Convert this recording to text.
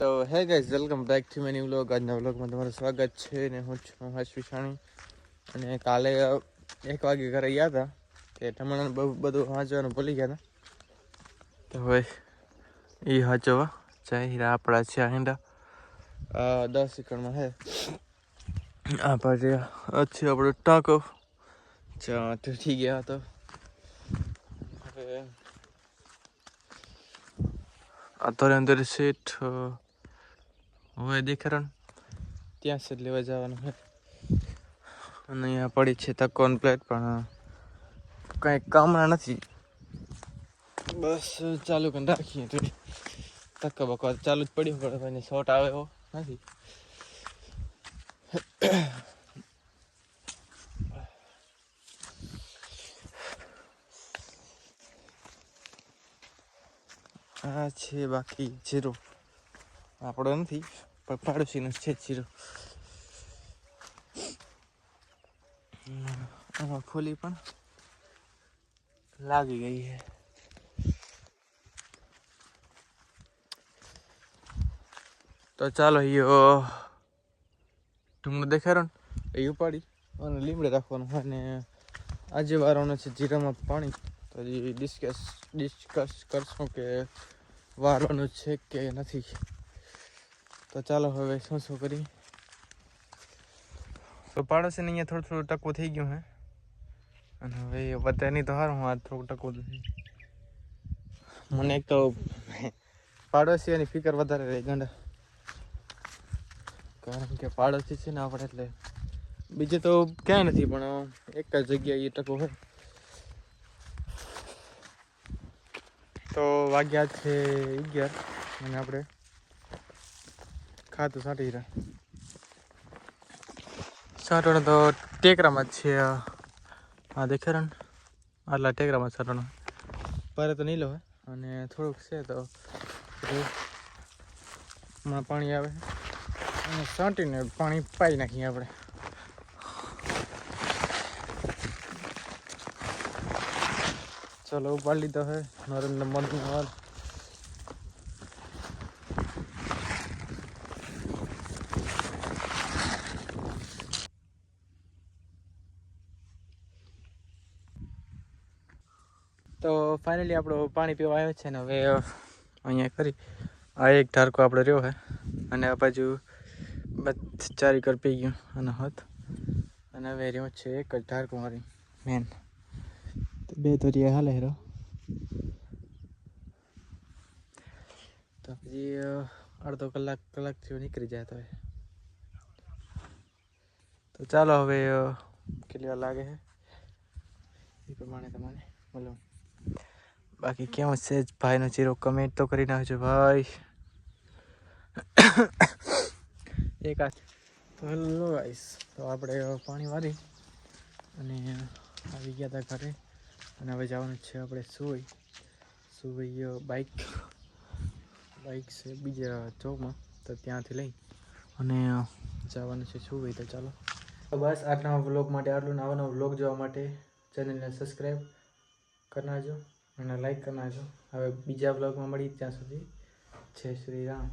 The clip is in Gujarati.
તો hey guys, welcome back to my new vlog. આજના વ્લોગમાં તમારું સ્વાગત છે. ને હું છું હર્ષ વિશાણી. અને કાલે 1 વાગે ઘરે ગયા હતા કે ટમાણાને બધું વાંચવાનું ભૂલી ગયા હતા. તો હવે એ વાંચવા જાય આપણા છે હિંડા 10 એકડમાં હે આ પાસે છે આપણો ટાંકો જ્યાં તૂટી ગયા હતો. હવે અત્યારે અંદર સેટ હવે દેખારણ ત્યાં જ લેવા જવાનું છે. અને અહીંયા પડી છે તકોન પ્લેટ, પણ કંઈ કામના નથી. બસ ચાલુ કરીને રાખીએ તો તક્કો બકો ચાલુ જ પડ્યું, પણ ભાઈને શોર્ટ આવે એવો નથી. આ છે બાકી જીરો, આપણો નથી પણ પાડોશીનો છે જીરો. આમાં ખોલી પણ લાગી ગઈ છે. તો ચાલો એ ઢૂંગળું દેખાડો ને એ ઉપાડી અને લીમડે રાખવાનું. અને આજે વારવાનું છે જીરામાં પાણી. તો હજી ડિસ્કસ કરશું કે વારવાનું છે કે નથી. તો ચાલો હવે શું કરી. તો પાડોશીને અહીંયા થોડું ટકવું થઈ ગયું હે. અને હવે વધે નહીં તો સારું, હું આ થોડું ટકવું નથી. મને એક તો પાડોશીઓની ફિકર વધારે રહી ગંડા, કારણ કે પાડોશી છે ને આપણે, એટલે બીજે તો ક્યાંય નથી, પણ એક જ જગ્યાએ એ ટકો હોય. તો વાગ્યા છે 11 અને આપણે ખાતું સાંટી સાંટોણ તો ટેકરામાં જ છે. હા દેખારણ આટલા ટેકરામાં સાંટોણ પારે તો નહીં લો. અને થોડુંક છે તો હમણાં પાણી આવે અને સાંટીને પાણી પાઈ નાખીએ આપણે. ચલો ઉપાડી લીધો હે નરેન્દ્ર મોદીનો હાલ. તો ફાઇનલી આપણો પાણી પીવા આવ્યો છે ને હવે અહીંયા કરી આ એક ઢારકો આપણે રહ્યો હે. અને આ બાજુ 4 એકર પી ગયું અને હાથ. અને હવે રહ્યો છે એક જ ઢારકો મારી મેન. તો 2 ધોરિયા હાલે રહ્યો. તો પછી અડધો કલાક જેવું નીકળી જાય. તો ચાલો હવે કેટલી વાર લાગે છે એ પ્રમાણે તમારે બોલો. બાકી કેવું છે ભાઈનો ચીરો, કમેન્ટ તો કરી નાખજો ભાઈ. એક હાથ તો હેલો ગાઈસ, તો આપણે પાણી વારી અને આવી ગયા હતા ઘરે. અને હવે જવાનું છે આપણે સુઈ બાઇક છે બીજા ચોકમાં, તો ત્યાંથી લઈ અને જવાનું છે સુઈ. તો ચાલો બસ આટલા વ્લોગ માટે આટલું. નવા વ્લોગ જોવા માટે ચેનલને સબસ્ક્રાઈબ કરી નાખજો અને લાઈક કરી નાખજો. હવે બીજા વ્લોગમાં મળી, ત્યાં સુધી જય શ્રી રામ.